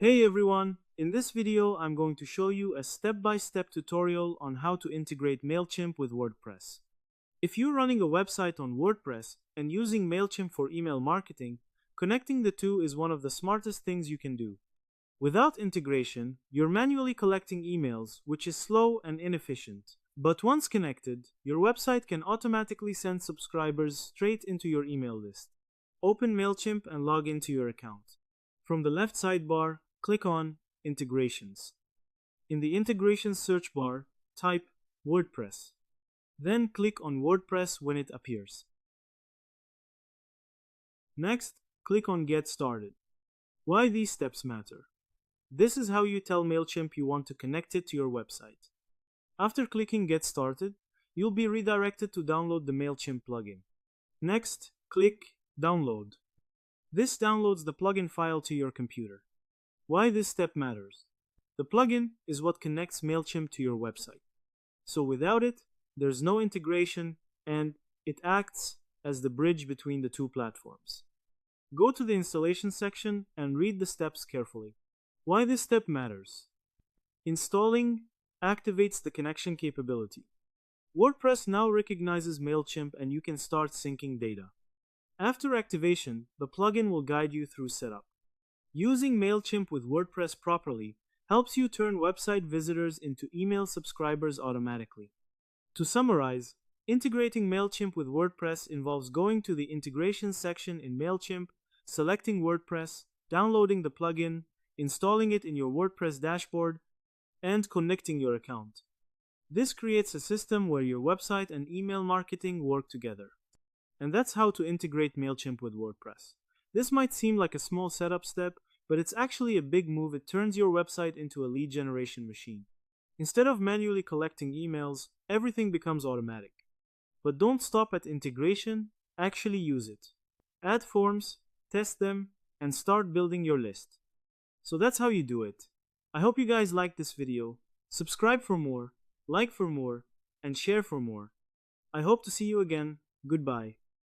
Hey everyone, in this video I'm going to show you a step-by-step tutorial on how to integrate Mailchimp with WordPress. If you're running a website on WordPress and using Mailchimp for email marketing, connecting the two is one of the smartest things you can do. Without integration, you're manually collecting emails, which is slow and inefficient. But once connected, your website can automatically send subscribers straight into your email list. Open Mailchimp and log into your account. From the left sidebar, click on Integrations. In the Integrations search bar, type WordPress. Then click on WordPress when it appears. Next, click on Get Started. Why these steps matter? This is how you tell Mailchimp you want to connect it to your website. After clicking Get Started, you'll be redirected to download the Mailchimp plugin. Next, click Download. This downloads the plugin file to your computer. Why this step matters? The plugin is what connects Mailchimp to your website. So without it, there's no integration and it acts as the bridge between the two platforms. Go to the installation section and read the steps carefully. Why this step matters? Installing activates the connection capability. WordPress now recognizes Mailchimp and you can start syncing data. After activation, the plugin will guide you through setup. Using Mailchimp with WordPress properly helps you turn website visitors into email subscribers automatically. To summarize, integrating Mailchimp with WordPress involves going to the Integrations section in Mailchimp, selecting WordPress, downloading the plugin, installing it in your WordPress dashboard, and connecting your account. This creates a system where your website and email marketing work together. And that's how to integrate Mailchimp with WordPress. This might seem like a small setup step, but it's actually a big move. It turns your website into a lead generation machine. Instead of manually collecting emails, everything becomes automatic. But don't stop at integration, actually use it. Add forms, test them, and start building your list. So that's how you do it. I hope you guys liked this video. Subscribe for more, like for more, and share for more. I hope to see you again. Goodbye.